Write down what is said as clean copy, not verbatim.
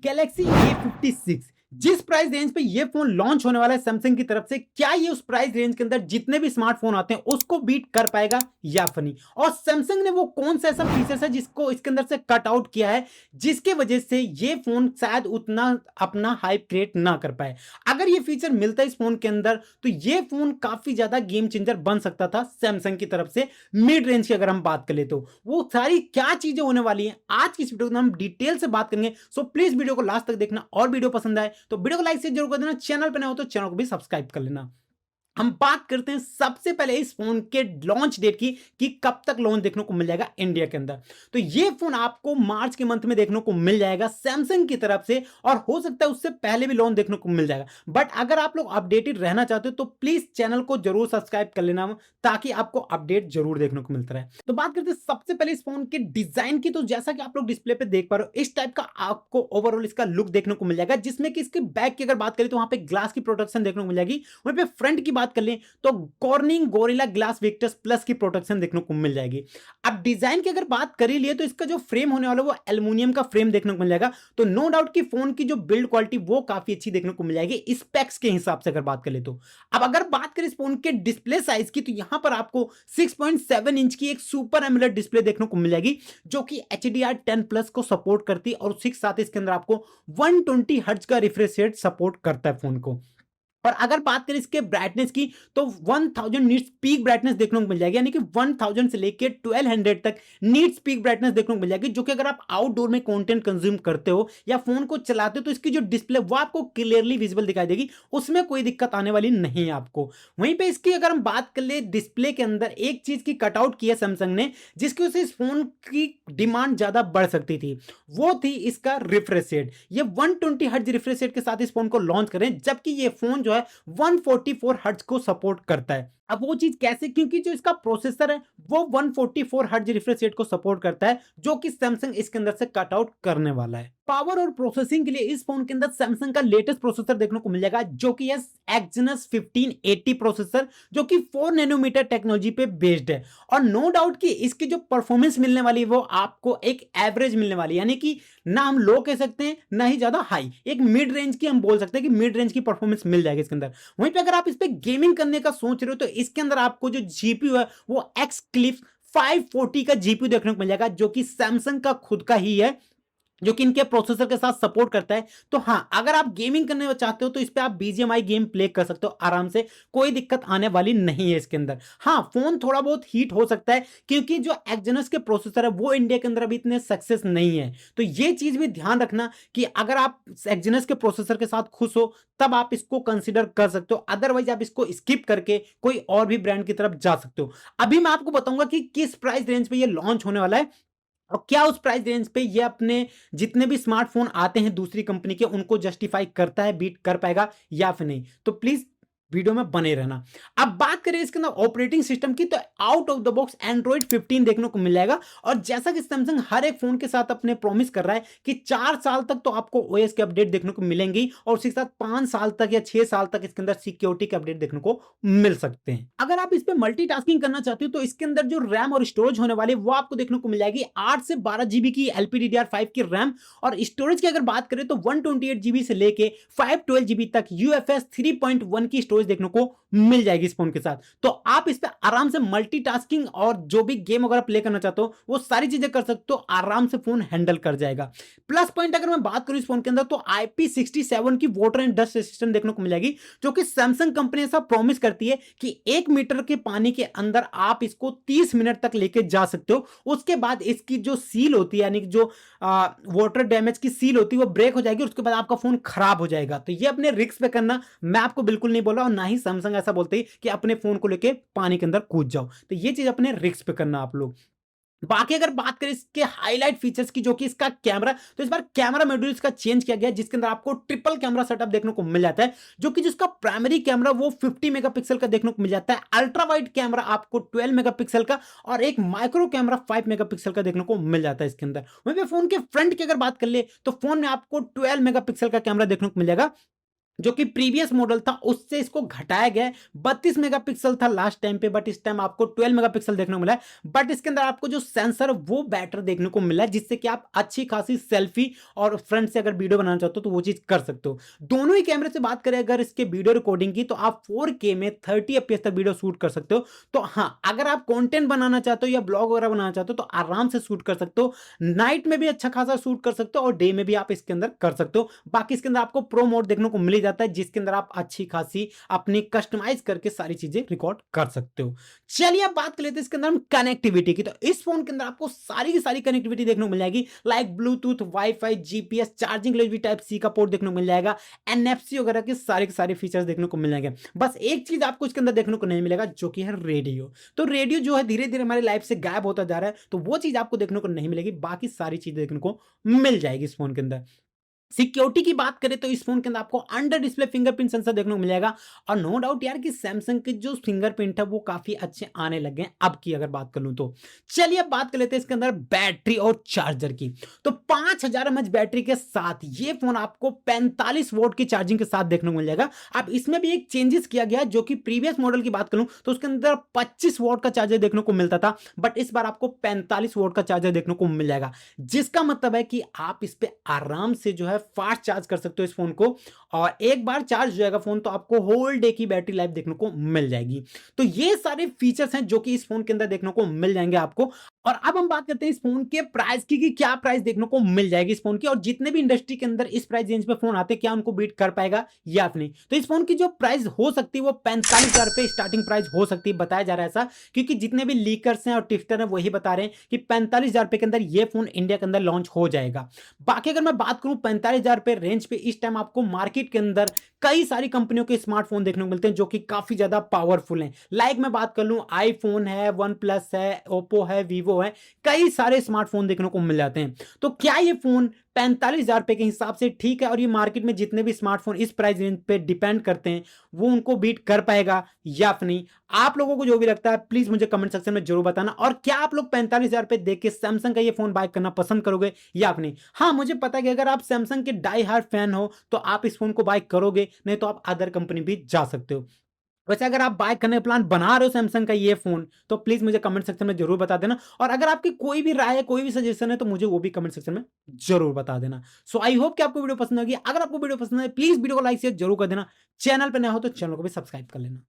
Galaxy A56 जिस price range पे ये फोन लॉन्च होने वाला है सैमसंग की तरफ से, क्या ये उस प्राइस रेंज के अंदर जितने भी स्मार्टफोन आते हैं उसको बीट कर पाएगा या फिर नहीं? और सैमसंग ने वो कौन सा ऐसा फीचर्स है जिसको इसके अंदर से कट आउट किया है, जिसके वजह से ये फोन शायद उतना अपना हाइप क्रिएट ना कर पाए? अगर ये फीचर मिलता है इस फोन के अंदर तो ये फोन काफी ज्यादा गेम चेंजर बन सकता था सैमसंग की तरफ से। मिड रेंज की अगर हम बात करें तो वो सारी क्या चीजें होने वाली हैं आज की इस वीडियो में हम डिटेल से बात करेंगे। सो प्लीज वीडियो को लास्ट तक देखना और वीडियो पसंद आए तो वीडियो को लाइक से जरूर कर देना। चैनल पर नए हो तो चैनल को भी सब्सक्राइब कर लेना। हम बात करते हैं सबसे पहले इस फोन के लॉन्च डेट की कि कब तक लॉन्च देखने को मिल जाएगा इंडिया के अंदर। तो ये फोन आपको मार्च के मंथ में देखने को मिल जाएगा सैमसंग की तरफ से, और हो सकता है उससे पहले भी लॉन्च देखने को मिल जाएगा। बट अगर आप लोग अपडेटेड रहना चाहते हो तो प्लीज चैनल को जरूर सब्सक्राइब कर लेना ताकि आपको अपडेट जरूर देखने को मिलता रहे। तो बात करते हैं सबसे पहले इस फोन के डिजाइन की। तो जैसा कि आप लोग डिस्प्ले पे देख पा रहे हो इस टाइप का आपको ओवरऑल इसका लुक देखने को मिल जाएगा, जिसमें कि इसके बैक की अगर बात करें तो वहां पे ग्लास की प्रोटेक्शन देखने को मिल जाएगी। वहीं पे फ्रंट की बात कर लें तो cornering gorilla glass Victus plus की प्रोटेक्शन देखने को मिल जाएगी। अब डिजाइन की अगर बात कर ही लिए तो इसका जो फ्रेम होने वाला है वो एल्युमिनियम का फ्रेम देखने को मिल जाएगा। तो नो डाउट कि फोन की जो बिल्ड क्वालिटी वो काफी अच्छी देखने को मिल जाएगी स्पेक्स के हिसाब से अगर बात कर ले तो। अब अगर बात करें इस फोन के डिस्प्ले साइज की तो यहां पर आपको 6.7 इंच की एक सुपर एमोलेड डिस्प्ले देखने को मिल जाएगी, जो कि HDR10 प्लस को सपोर्ट करती है और उसके साथ इसके अंदर आपको 120 हर्ट्ज का रिफ्रेश रेट सपोर्ट करता है फोन को। और अगर बात करें इसके ब्राइटनेस की तो 1000 नीट्स पीक ब्राइटनेस देखने को मिल जाएगी, यानी कि 1000 से लेके 1200 तक नीट्स पीक ब्राइटनेस देखने को मिल जाएगी, जो कि अगर आप आउटडोर में कंटेंट कंज्यूम करते हो या फोन को चलाते हो तो इसकी जो डिस्प्ले वो आपको क्लियरली विजिबल दिखाई देगी, उसमें कोई दिक्कत आने वाली नहीं है आपको। वहीं पे इसकी अगर हम बात कर ले डिस्प्ले के अंदर एक चीज की कटआउट की है सैमसंग ने, जिसकी वजह से इस फोन की डिमांड ज्यादा बढ़ सकती थी, वो थी इसका रिफ्रेश रेट। ये 120 हर्ट्ज रिफ्रेश रेट के साथ इस फोन को लॉन्च करें, जबकि ये फोन जो है 144 हर्ट्ज को सपोर्ट करता है। अब वो चीज कैसे? क्योंकि जो इसका प्रोसेसर है वो 144 हर्ट्ज रिफ्रेश रेट को सपोर्ट करता है, जो कि सैमसंग इसके अंदर से कट आउट करने वाला है। पावर और प्रोसेसिंग के लिए इस फोन के अंदर सैमसंग का लेटेस्ट प्रोसेसर देखने को मिल जाएगा, जो कि है एक्जिनोस 1580 प्रोसेसर, जो कि 4 नैनोमीटर टेक्नोलॉजी पे बेस्ड है। और नो डाउट कि इसकी जो परफॉर्मेंस मिलने वाली है वो आपको एक एवरेज मिलने वाली है, यानी कि ना हम लो कह सकते हैं ना ही ज्यादा हाई, एक मिड रेंज की हम बोल सकते हैं कि मिड रेंज की परफॉर्मेंस मिल जाएगी इसके अंदर। वहीं पे अगर आप इस पे गेमिंग करने का सोच रहे हो तो इसके अंदर आपको जो जीपीयू है वो एक्स क्लिफ 540 का जीपीयू देखने को मिल जाएगा, जो कि सैमसंग का खुद का ही है, जो कि इनके प्रोसेसर के साथ सपोर्ट करता है। तो हाँ, अगर आप गेमिंग करने चाहते हो तो इस पे आप बीजीएमआई गेम प्ले कर सकते हो आराम से, कोई दिक्कत आने वाली नहीं है इसके अंदर। हाँ, फोन थोड़ा बहुत हीट हो सकता है क्योंकि जो एक्जिनोस के प्रोसेसर है वो इंडिया के अंदर अभी इतने सक्सेस नहीं है। तो ये चीज भी ध्यान रखना कि अगर आप एक्जिनोस के प्रोसेसर के साथ खुश हो तब आप इसको कंसिडर कर सकते हो, अदरवाइज आप इसको स्किप करके कोई और भी ब्रांड की तरफ जा सकते हो। अभी मैं आपको बताऊंगा कि किस प्राइस रेंज पे ये लॉन्च होने वाला है और क्या उस प्राइस रेंज पे ये अपने जितने भी स्मार्टफोन आते हैं दूसरी कंपनी के उनको जस्टिफाई करता है, बीट कर पाएगा या फिर नहीं। तो प्लीज वीडियो में बने रहना। अब बात करें इसके अंदर ऑपरेटिंग सिस्टम की तो out of the box Android 15 देखने को मिल जाएगा। और जैसा कि सैमसंग हर एक फोन के साथ अपने प्रॉमिस कर रहा है कि 4 साल तक तो आपको ओएस के अपडेट देखने को मिलेंगी और उसके साथ 5 साल तक या 6 साल तक इसके अंदर सिक्योरिटी के अपडेट देखने को मिल सकते हैं। अगर आप इस पे मल्टीटास्किंग करना चाहते हो तो इसके अंदर जो रैम और स्टोरेज होने वाली है वो आपको देखने को मिल जाएगी 8 से 12 जीबी की LPDDR5 की रैम, और स्टोरेज की अगर बात करें तो 128 जीबी से लेके 512 जीबी तक UFS 3.1 की स्टोरेज देखने को मिल जाएगी इस फोन के साथ। तो आप इस पे आराम से मल्टीटास्किंग और जो भी गेम वगैरह प्ले करना चाहते हो वो सारी चीजें कर सकते हो, आराम से फोन हैंडल कर जाएगा। प्लस पॉइंट अगर मैं बात करूं इस फोन के अंदर तो IP67 की वाटर एंड डस्ट रेजिस्टेंट देखने को मिल जाएगी, जो कि सैमसंग कंपनी ऐसा प्रॉमिस करती है कि 1 मीटर के पानी के अंदर आप इसको 30 मिनट तक लेके जा सकते हो। उसके बाद इसकी जो सील होती है, यानी कि जो वाटर डैमेज की सील होती है वो ब्रेक हो जाएगी, उसके बाद आपका फोन खराब हो जाएगा। तो ये अपने रिस्क पे करना, मैं आपको बिल्कुल नहीं बोल रहा और ना ही सैमसंग ऐसा बोलते ही कि अपने फोन को लेके पानी के अंदर कूद जाओ। तो ये चीज अपने रिस्क पे करना आप लोग। बाकी अगर बात करें इसके हाईलाइट फीचर्स की, जो कि इसका कैमरा, तो इस बार कैमरा मॉड्यूल इसका चेंज किया गया, जिसके अंदर आपको ट्रिपल कैमरा सेटअप देखने को मिल जाता है, जो कि जिसका प्राइमरी कैमरा वो 50 मेगापिक्सल का देखने को मिल जाता है, अल्ट्रा वाइड कैमरा आपको 12 मेगापिक्सल का और एक माइक्रो कैमरा 5 मेगापिक्सल का देखने को मिल जाता है इसके अंदर। वहीं पे फोन के फ्रंट की अगर बात कर ले तो फोन में आपको 12 मेगापिक्सल का कैमरा देखने को मिल जाएगा, जो कि प्रीवियस मॉडल था उससे इसको घटाया गया है। 32 मेगापिक्सल था लास्ट टाइम पे, बट इस टाइम आपको 12 मेगापिक्सल देखने को मिला है। बट इसके अंदर आपको जो सेंसर है वो बेटर देखने को मिला है, जिससे कि आप अच्छी खासी सेल्फी और फ्रंट से अगर वीडियो बनाना चाहते हो तो वो चीज कर सकते हो। दोनों ही कैमरे से बात करें अगर इसके वीडियो रिकॉर्डिंग की, तो आप 4K में 30 FPS तक वीडियो शूट कर सकते हो। तो हाँ, अगर आप कंटेंट बनाना चाहते हो या ब्लॉग वगैरह बनाना चाहते हो तो आराम से शूट कर सकते हो। नाइट में भी अच्छा खासा शूट कर सकते हो और डे में भी आप इसके अंदर कर सकते हो। बाकी इसके अंदर आपको प्रो मोड देखने को मिल ही जाता है, जिसके अंदर आप अच्छी खासी अपनी कस्टमाइज करके सारी चीजें रिकॉर्ड कर सकते हो। चलिए अब बात कर लेते हैं इसके अंदर हम कनेक्टिविटी की। तो इस फोन के अंदर आपको सारी की सारी कनेक्टिविटी देखने को मिल जाएगी, like Bluetooth, wifi, GPS, charging के लिए भी टाइप सी का पोर्ट देखने को मिल जाएगा, एनएफसी वगैरह के सारे फीचर्स देखने को मिल जाएंगे। बस एक चीज आपको इसके अंदर देखने को नहीं मिलेगा, जो कि है रेडियो। तो रेडियो जो है धीरे धीरे हमारी लाइफ से गायब होता जा रहा है, तो वो चीज आपको देखने को नहीं मिलेगी। बाकी सारी चीज देखने को मिल जाएगी इस फोन के अंदर। सिक्योरिटी की बात करें तो इस फोन के अंदर आपको अंडर डिस्प्ले फिंगरप्रिंट सेंसर देखने को मिलेगा। और नो डाउट यार कि सैमसंग के जो फिंगरप्रिंट है वो काफी अच्छे आने लगे हैं अब की अगर बात कर लूं तो। चलिए अब बात कर लेते हैं इसके अंदर बैटरी और चार्जर की। तो 5000 mAh बैटरी के साथ ये फोन आपको 45 वोल्ट की चार्जिंग के साथ देखने को मिल जाएगा। अब इसमें भी एक चेंजेस किया गया, जो कि प्रीवियस मॉडल की बात करूं तो उसके अंदर 25 वोल्ट का चार्जर देखने को मिलता था, बट इस बार आपको 45 वोल्ट का चार्जर देखने को मिल जाएगा। जिसका मतलब है कि आप इस पे आराम से जो है फास्ट चार्ज कर सकते हो इस फोन को, और एक बार चार्ज हो जाएगा फोन तो आपको होल डे की बैटरी लाइफ देखने को मिल जाएगी। तो ये सारे फीचर्स हैं जो कि इस फोन के अंदर देखने को मिल जाएंगे आपको। और अब हम बात करते हैं इस फोन के प्राइस की, कि क्या प्राइस देखने को मिल जाएगी इस फोन की, और जितने भी इंडस्ट्री के अंदर इस प्राइस रेंज पे फोन आते हैं क्या उनको बीट कर पाएगा या फिर नहीं। तो इस फोन की जो प्राइस हो सकती है वो 45,000 रुपए स्टार्टिंग प्राइस हो सकती है, बताया जा रहा है ऐसा, क्योंकि जितने भी लीकर्स हैं और टिफ्टर हैं वही बता रहे हैं कि 45,000 रुपए के अंदर ये फोन इंडिया के अंदर लॉन्च हो जाएगा। बाकी अगर मैं बात करूं 45,000 रुपए रेंज पे इस टाइम आपको मार्केट के अंदर कई सारी कंपनियों के स्मार्टफोन देखने को मिलते हैं जो कि काफी ज्यादा पावरफुल हैं। लाइक मैं बात कर लूं आईफोन है, वन प्लस है, ओप्पो है, वीवो है, कई सारे स्मार्टफोन देखने को मिल जाते हैं। तो क्या ये फोन 45,000 रुपए के हिसाब से ठीक है, और ये मार्केट में जितने भी स्मार्टफोन इस प्राइस रेंज पे डिपेंड करते हैं वो उनको बीट कर पाएगा या फिर नहीं? आप लोगों को जो भी लगता है प्लीज मुझे कमेंट सेक्शन में जरूर बताना। और क्या आप लोग 45,000 रुपए देख के सैमसंग का ये फोन बाय करना पसंद करोगे या फिर नहीं? हाँ, मुझे पता है कि अगर आप सैमसंग के डाई हार्ड फैन हो तो आप इस फोन को बाय करोगे, नहीं तो आप अदर कंपनी भी जा सकते हो। वैसे अगर आप बाय करने का प्लान बना रहे हो सैमसंग का ये फोन, तो प्लीज मुझे कमेंट सेक्शन में जरूर बता देना। और अगर आपकी कोई भी राय है, कोई भी सजेशन है, तो मुझे वो भी कमेंट सेक्शन में जरूर बता देना। सो आई होप कि आपको वीडियो पसंद होगी। अगर आपको वीडियो पसंद है प्लीज वीडियो को लाइक शेयर जरूर कर देना। चैनल पर नया हो तो चैनल को भी सब्सक्राइब कर लेना।